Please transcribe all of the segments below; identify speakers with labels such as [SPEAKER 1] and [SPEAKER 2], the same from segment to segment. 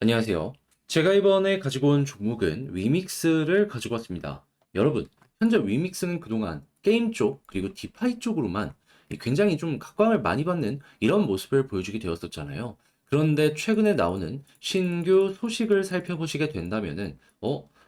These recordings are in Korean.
[SPEAKER 1] 안녕하세요. 제가 이번에 가지고 온 종목은 위믹스를 가지고 왔습니다. 여러분, 현재 위믹스는 그동안 게임 쪽 그리고 디파이 쪽으로만 굉장히 좀 각광을 많이 받는 이런 모습을 보여주게 되었었잖아요. 그런데 최근에 나오는 신규 소식을 살펴보시게 된다면은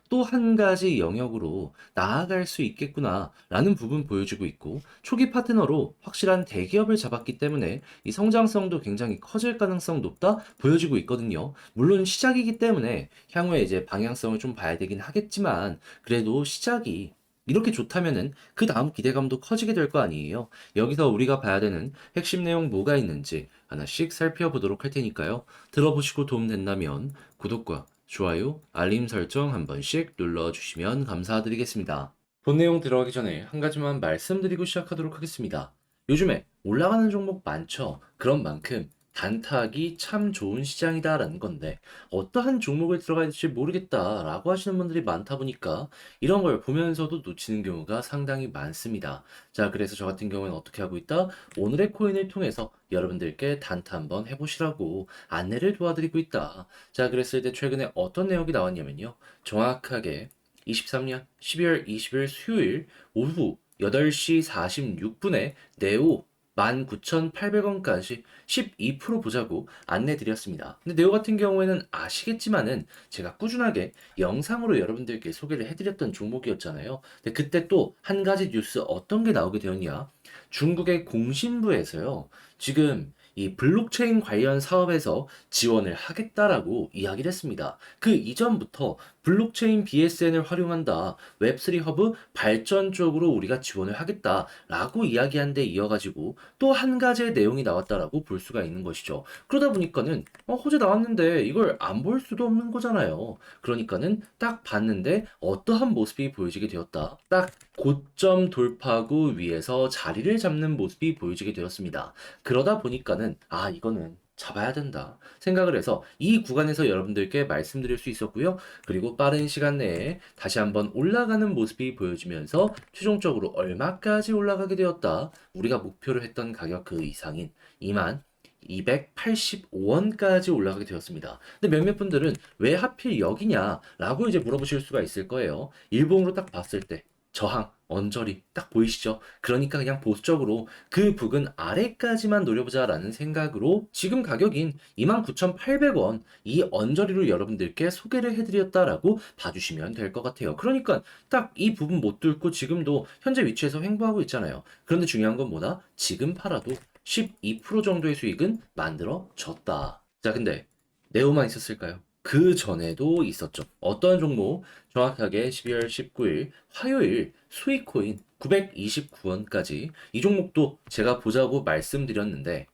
[SPEAKER 1] 또 한 가지 영역으로 나아갈 수 있겠구나라는 부분 보여주고 있고, 초기 파트너로 확실한 대기업을 잡았기 때문에 이 성장성도 굉장히 커질 가능성 높다 보여지고 있거든요. 물론 시작이기 때문에 향후에 이제 방향성을 좀 봐야 되긴 하겠지만, 그래도 시작이 이렇게 좋다면은 그 다음 기대감도 커지게 될 거 아니에요. 여기서 우리가 봐야 되는 핵심 내용 뭐가 있는지 하나씩 살펴보도록 할 테니까요. 들어보시고 도움 된다면 구독과 좋아요, 알림 설정 한 번씩 눌러주시면 감사드리겠습니다. 본 내용 들어가기 전에 한 가지만 말씀드리고 시작하도록 하겠습니다. 요즘에 올라가는 종목 많죠. 그런 만큼 단타하기 참 좋은 시장이다라는 건데, 어떠한 종목을 들어가야 될지 모르겠다라고 하시는 분들이 많다 보니까 이런 걸 보면서도 놓치는 경우가 상당히 많습니다. 자, 그래서 저 같은 경우는 어떻게 하고 있다? 오늘의 코인을 통해서 여러분들께 단타 한번 해보시라고 안내를 도와드리고 있다. 자, 그랬을 때 최근에 어떤 내용이 나왔냐면요. 정확하게 23년 12월 20일 수요일 오후 8시 46분에 네오 19,800원까지 12% 보자고 안내 드렸습니다. 근데 네오 같은 경우에는 아시겠지만은 제가 꾸준하게 영상으로 여러분들께 소개를 해드렸던 종목이었잖아요. 근데 그때 또 한 가지 뉴스 어떤 게 나오게 되었냐? 중국의 공신부에서요. 지금 이 블록체인 관련 사업에서 지원을 하겠다라고 이야기를 했습니다. 그 이전부터 블록체인 BSN을 활용한다. 웹3 허브 발전 쪽으로 우리가 지원을 하겠다라고 이야기한 데 이어가지고 또 한 가지의 내용이 나왔다라고 볼 수가 있는 것이죠. 그러다 보니까는 호재 나왔는데 이걸 안 볼 수도 없는 거잖아요. 그러니까는 딱 봤는데 어떠한 모습이 보여지게 되었다. 딱 고점 돌파구 위에서 자리를 잡는 모습이 보여지게 되었습니다. 그러다 보니까는 이거는 잡아야 된다 생각을 해서 이 구간에서 여러분들께 말씀드릴 수 있었고요. 그리고 빠른 시간 내에 다시 한번 올라가는 모습이 보여지면서 최종적으로 얼마까지 올라가게 되었다. 우리가 목표로 했던 가격 그 이상인 2만 285원까지 올라가게 되었습니다. 근데 몇몇 분들은 왜 하필 여기냐라고 이제 물어보실 수가 있을 거예요. 일봉으로 딱 봤을 때 저항, 언저리 딱 보이시죠? 그러니까 그냥 보수적으로 그 부근 아래까지만 노려보자라는 생각으로 지금 가격인 29,800원 이 언저리로 여러분들께 소개를 해드렸다라고 봐주시면 될 것 같아요. 그러니까 딱 이 부분 못 뚫고 지금도 현재 위치에서 횡보하고 있잖아요. 그런데 중요한 건 뭐다? 지금 팔아도 12% 정도의 수익은 만들어졌다. 자, 근데 네오만 있었을까요? 그 전에도 있었죠. 어떤 종목? 정확하게 12월 19일 화요일 수익코인 929원까지 이 종목도 제가 보자고 말씀드렸는데,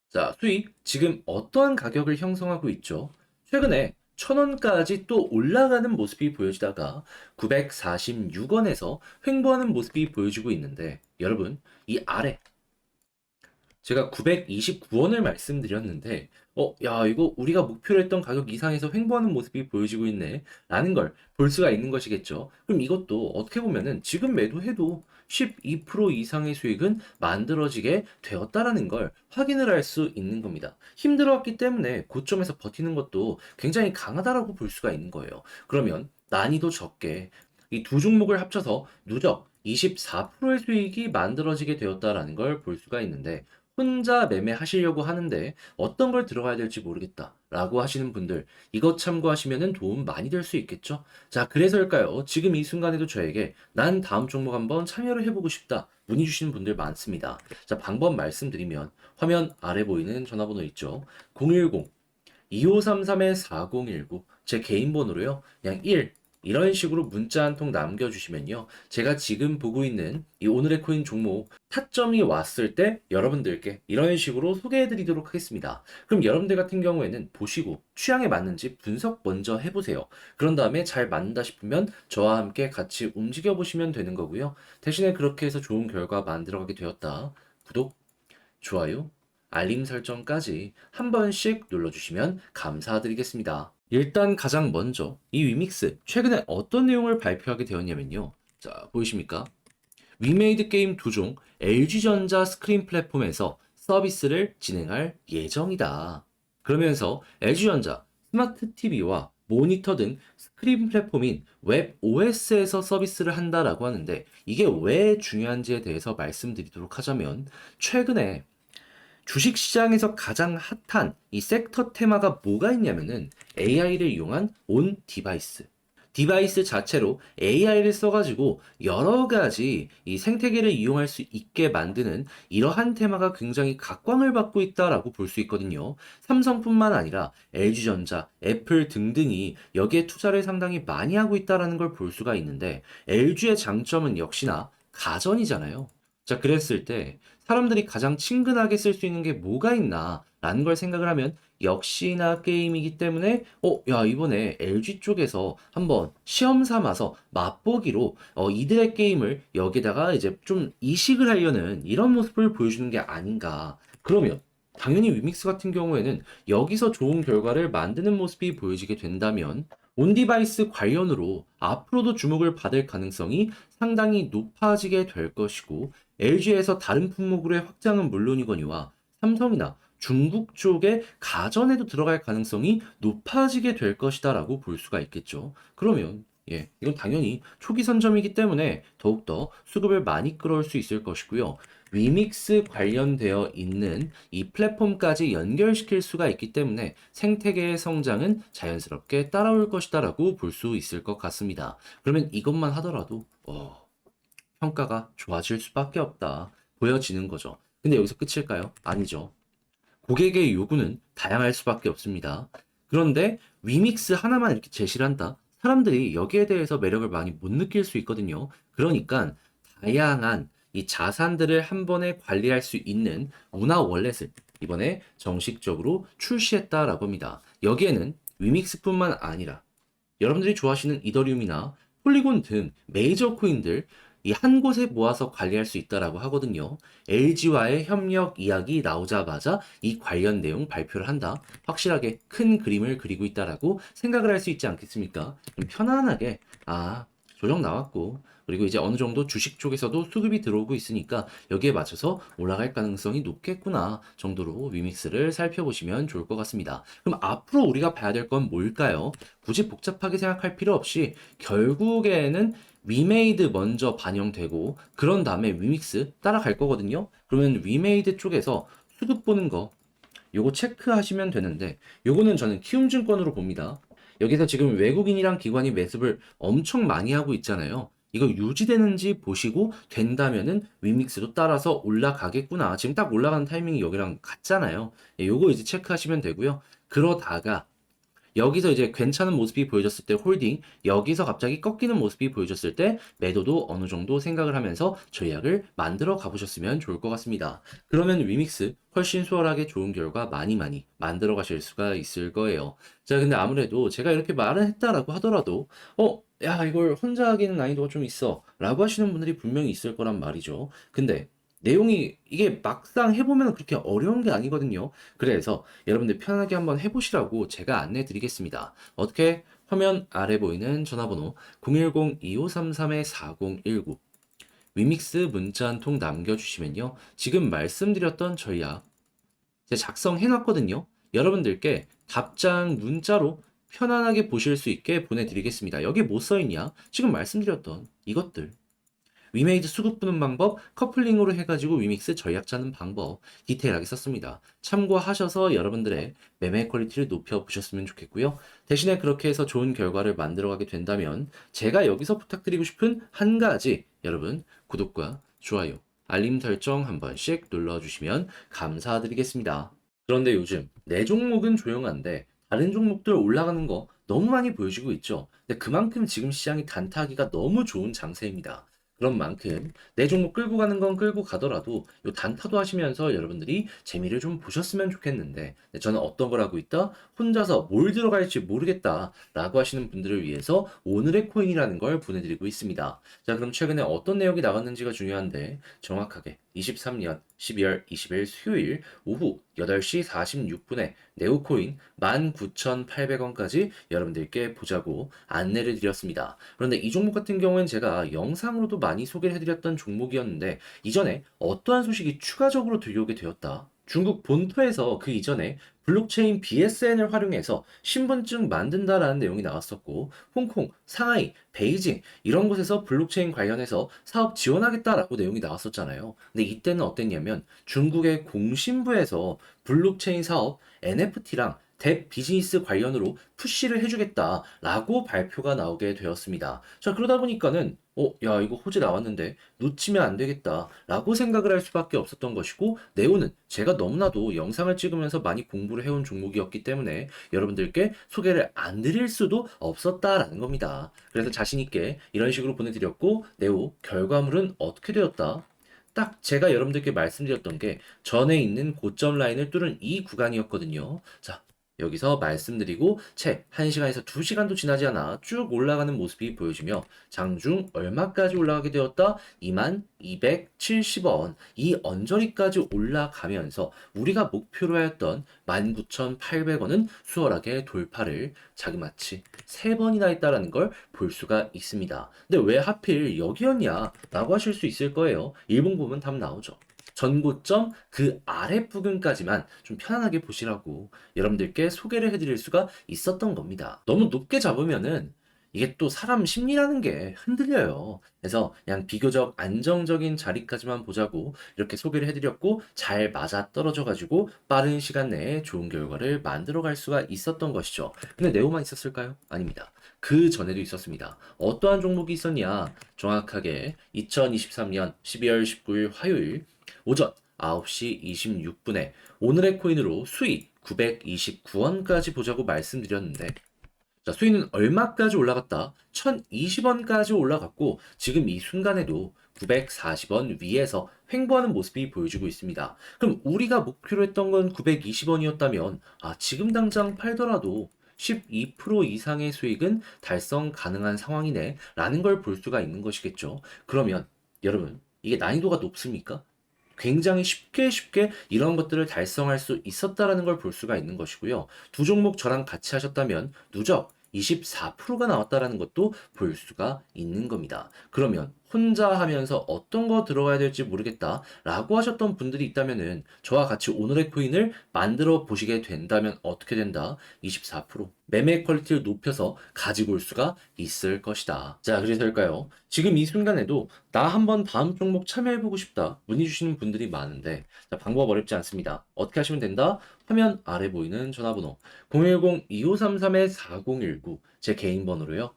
[SPEAKER 1] 자, 수익 지금 어떠한 가격을 형성하고 있죠? 최근에 1,000원까지 또 올라가는 모습이 보여지다가 946원에서 횡보하는 모습이 보여지고 있는데, 여러분 이 아래 제가 929원을 말씀드렸는데, 야, 이거 우리가 목표로 했던 가격 이상에서 횡보하는 모습이 보여지고 있네. 라는 걸 볼 수가 있는 것이겠죠. 그럼 이것도 어떻게 보면은 지금 매도해도 12% 이상의 수익은 만들어지게 되었다라는 걸 확인을 할 수 있는 겁니다. 힘들었기 때문에 고점에서 버티는 것도 굉장히 강하다라고 볼 수가 있는 거예요. 그러면 난이도 적게 이 두 종목을 합쳐서 누적 24%의 수익이 만들어지게 되었다라는 걸 볼 수가 있는데, 혼자 매매하시려고 하는데 어떤 걸 들어가야 될지 모르겠다 라고 하시는 분들, 이것 참고하시면 도움 많이 될 수 있겠죠. 자, 그래서일까요? 지금 이 순간에도 저에게 난 다음 종목 한번 참여를 해보고 싶다 문의 주시는 분들 많습니다. 자, 방법 말씀드리면 화면 아래 보이는 전화번호 있죠. 010 2533-4019 제 개인 번호로요. 그냥 1 이런 식으로 문자 한 통 남겨주시면요. 제가 지금 보고 있는 이 오늘의 코인 종목 타점이 왔을 때 여러분들께 이런 식으로 소개해드리도록 하겠습니다. 그럼 여러분들 같은 경우에는 보시고 취향에 맞는지 분석 먼저 해보세요. 그런 다음에 잘 맞는다 싶으면 저와 함께 같이 움직여보시면 되는 거고요. 대신에 그렇게 해서 좋은 결과 만들어가게 되었다. 구독, 좋아요, 알림 설정까지 한 번씩 눌러주시면 감사드리겠습니다. 일단 가장 먼저 이 위믹스 최근에 어떤 내용을 발표하게 되었냐면요. 자, 보이십니까? 위메이드 게임 두 종 LG전자 스크린 플랫폼에서 서비스를 진행할 예정이다. 그러면서 LG전자 스마트 TV와 모니터 등 스크린 플랫폼인 웹 OS에서 서비스를 한다라고 하는데 이게 왜 중요한지에 대해서 말씀드리도록 하자면 최근에 주식시장에서 가장 핫한 이 섹터 테마가 뭐가 있냐면은 AI를 이용한 온 디바이스. 디바이스 자체로 AI를 써가지고 여러 가지 이 생태계를 이용할 수 있게 만드는 이러한 테마가 굉장히 각광을 받고 있다라고 볼 수 있거든요. 삼성뿐만 아니라 LG전자, 애플 등등이 여기에 투자를 상당히 많이 하고 있다라는 걸 볼 수가 있는데 LG의 장점은 역시나 가전이잖아요. 자, 그랬을 때 사람들이 가장 친근하게 쓸 수 있는 게 뭐가 있나 라는 걸 생각을 하면 역시나 게임이기 때문에 야 이번에 LG 쪽에서 한번 시험 삼아서 맛보기로 이들의 게임을 여기다가 이제 좀 이식을 하려는 이런 모습을 보여주는 게 아닌가. 그러면 당연히 위믹스 같은 경우에는 여기서 좋은 결과를 만드는 모습이 보여지게 된다면 온디바이스 관련으로 앞으로도 주목을 받을 가능성이 상당히 높아지게 될 것이고 LG에서 다른 품목으로의 확장은 물론이거니와 삼성이나 중국 쪽의 가전에도 들어갈 가능성이 높아지게 될 것이다라고 볼 수가 있겠죠. 그러면 이건 당연히 초기 선점이기 때문에 더욱더 수급을 많이 끌어올 수 있을 것이고요. 위믹스 관련되어 있는 이 플랫폼까지 연결시킬 수가 있기 때문에 생태계의 성장은 자연스럽게 따라올 것이다라고 볼 수 있을 것 같습니다. 그러면 이것만 하더라도 평가가 좋아질 수밖에 없다 보여지는 거죠. 근데 여기서 끝일까요? 아니죠. 고객의 요구는 다양할 수밖에 없습니다. 그런데 위믹스 하나만 이렇게 제시를 한다. 사람들이 여기에 대해서 매력을 많이 못 느낄 수 있거든요. 그러니까 다양한 이 자산들을 한 번에 관리할 수 있는 문화 월렛을 이번에 정식적으로 출시했다라고 합니다. 여기에는 위믹스뿐만 아니라 여러분들이 좋아하시는 이더리움이나 폴리곤 등 메이저 코인들 이 한 곳에 모아서 관리할 수 있다라고 하거든요. LG와의 협력 이야기 나오자마자 이 관련 내용 발표를 한다. 확실하게 큰 그림을 그리고 있다라고 생각을 할 수 있지 않겠습니까? 좀 편안하게 조정 나왔고 그리고 이제 어느 정도 주식 쪽에서도 수급이 들어오고 있으니까 여기에 맞춰서 올라갈 가능성이 높겠구나 정도로 위믹스를 살펴보시면 좋을 것 같습니다. 그럼 앞으로 우리가 봐야 될 건 뭘까요? 굳이 복잡하게 생각할 필요 없이 결국에는 위메이드 먼저 반영되고 그런 다음에 위믹스 따라갈 거거든요. 그러면 위메이드 쪽에서 수급 보는 거 요거 체크하시면 되는데 요거는 저는 키움증권으로 봅니다. 여기서 지금 외국인이랑 기관이 매수를 엄청 많이 하고 있잖아요. 이거 유지되는지 보시고 된다면은 위믹스도 따라서 올라가겠구나. 지금 딱 올라가는 타이밍이 여기랑 같잖아요. 요거 이제 체크하시면 되고요. 그러다가 여기서 이제 괜찮은 모습이 보여졌을 때 홀딩, 여기서 갑자기 꺾이는 모습이 보여졌을 때 매도도 어느 정도 생각을 하면서 전략을 만들어 가보셨으면 좋을 것 같습니다. 그러면 위믹스 훨씬 수월하게 좋은 결과 많이 만들어 가실 수가 있을 거예요. 자, 근데 아무래도 제가 이렇게 말을 했다라고 하더라도, 야, 이걸 혼자 하기는 난이도가 좀 있어. 라고 하시는 분들이 분명히 있을 거란 말이죠. 근데 내용이 이게 막상 해보면 그렇게 어려운 게 아니거든요. 그래서 여러분들 편하게 한번 해보시라고 제가 안내 드리겠습니다. 어떻게? 화면 아래 보이는 전화번호 010-2533-4019 위믹스 문자 한 통 남겨주시면요. 지금 말씀드렸던 전략 제가 작성해놨거든요. 여러분들께 답장 문자로 편안하게 보실 수 있게 보내드리겠습니다. 여기 뭐 써있냐? 지금 말씀드렸던 이것들 위메이드 수급 부는 방법, 커플링으로 해가지고 위믹스 전략 짜는 방법 디테일하게 썼습니다. 참고하셔서 여러분들의 매매 퀄리티를 높여보셨으면 좋겠고요. 대신에 그렇게 해서 좋은 결과를 만들어가게 된다면 제가 여기서 부탁드리고 싶은 한 가지 여러분 구독과 좋아요, 알림 설정 한 번씩 눌러주시면 감사드리겠습니다. 그런데 요즘 내 종목은 조용한데 다른 종목들 올라가는 거 너무 많이 보여지고 있죠. 근데 그만큼 지금 시장이 단타하기가 너무 좋은 장세입니다. 그런 만큼 내 종목 끌고 가는 건 끌고 가더라도 요 단타도 하시면서 여러분들이 재미를 좀 보셨으면 좋겠는데 저는 어떤 걸 하고 있다? 혼자서 뭘 들어갈지 모르겠다 라고 하시는 분들을 위해서 오늘의 코인이라는 걸 보내드리고 있습니다. 자, 그럼 최근에 어떤 내용이 나갔는지가 중요한데 정확하게 23년 12월 20일 수요일 오후 8시 46분에 네오코인 19,800원까지 여러분들께 보자고 안내를 드렸습니다. 그런데 이 종목 같은 경우엔 제가 영상으로도 많이 소개를 해드렸던 종목이었는데 이전에 어떠한 소식이 추가적으로 들려오게 되었다? 중국 본토에서 그 이전에 블록체인 BSN을 활용해서 신분증 만든다라는 내용이 나왔었고, 홍콩, 상하이, 베이징 이런 곳에서 블록체인 관련해서 사업 지원하겠다라고 내용이 나왔었잖아요. 근데 이때는 어땠냐면 중국의 공신부에서 블록체인 사업 NFT랑 대 비즈니스 관련으로 푸시를 해주겠다라고 발표가 나오게 되었습니다. 자, 그러다 보니까는 야, 이거 호재 나왔는데 놓치면 안 되겠다라고 생각을 할 수밖에 없었던 것이고, 네오는 제가 너무나도 영상을 찍으면서 많이 공부를 해온 종목이었기 때문에 여러분들께 소개를 안 드릴 수도 없었다라는 겁니다. 그래서 자신 있게 이런 식으로 보내드렸고, 네오 결과물은 어떻게 되었다? 딱 제가 여러분들께 말씀드렸던 게 전에 있는 고점 라인을 뚫은 이 구간이었거든요. 자, 여기서 말씀드리고 채 1시간에서 2시간도 지나지 않아 쭉 올라가는 모습이 보여지며 장중 얼마까지 올라가게 되었다? 2270원. 이 언저리까지 올라가면서 우리가 목표로 하였던 19,800원은 수월하게 돌파를 자그마치 3번이나 했다라는 걸 볼 수가 있습니다. 근데 왜 하필 여기였냐? 라고 하실 수 있을 거예요. 일봉 보면 답 나오죠. 전고점 그 아래 부근까지만 좀 편안하게 보시라고 여러분들께 소개를 해드릴 수가 있었던 겁니다. 너무 높게 잡으면은 이게 또 사람 심리라는 게 흔들려요. 그래서 그냥 비교적 안정적인 자리까지만 보자고 이렇게 소개를 해드렸고 잘 맞아 떨어져가지고 빠른 시간 내에 좋은 결과를 만들어 갈 수가 있었던 것이죠. 근데 네오만 있었을까요? 아닙니다. 그 전에도 있었습니다. 어떠한 종목이 있었냐? 정확하게 2023년 12월 19일 화요일 오전 9시 26분에 오늘의 코인으로 수익 929원까지 보자고 말씀드렸는데, 자, 수익은 얼마까지 올라갔다? 1020원까지 올라갔고 지금 이 순간에도 940원 위에서 횡보하는 모습이 보여지고 있습니다. 그럼 우리가 목표로 했던 건 920원이었다면 지금 당장 팔더라도 12% 이상의 수익은 달성 가능한 상황이네 라는 걸 볼 수가 있는 것이겠죠. 그러면 여러분, 이게 난이도가 높습니까? 굉장히 쉽게 이런 것들을 달성할 수 있었다라는 걸 볼 수가 있는 것이고요. 두 종목 저랑 같이 하셨다면 누적 24%가 나왔다라는 것도 볼 수가 있는 겁니다. 그러면 혼자 하면서 어떤 거 들어가야 될지 모르겠다라고 하셨던 분들이 있다면은 저와 같이 오늘의 코인을 만들어 보시게 된다면 어떻게 된다? 24% 매매 퀄리티를 높여서 가지고 올 수가 있을 것이다. 자, 그래서일까요? 지금 이 순간에도 나 한번 다음 종목 참여해보고 싶다 문의 주시는 분들이 많은데, 자, 방법 어렵지 않습니다. 어떻게 하시면 된다? 화면 아래 보이는 전화번호 010-2533-4019 제 개인 번호로요.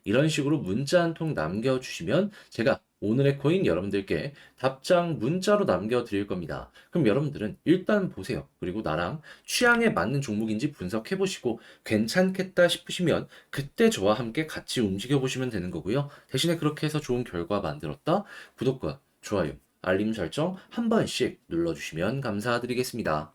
[SPEAKER 1] 이런 식으로 문자 한 통 남겨주시면 제가 오늘의 코인 여러분들께 답장 문자로 남겨드릴 겁니다. 그럼 여러분들은 일단 보세요. 그리고 나랑 취향에 맞는 종목인지 분석해 보시고 괜찮겠다 싶으시면 그때 저와 함께 같이 움직여 보시면 되는 거고요. 대신에 그렇게 해서 좋은 결과 만들었다. 구독과 좋아요, 알림 설정 한 번씩 눌러주시면 감사드리겠습니다.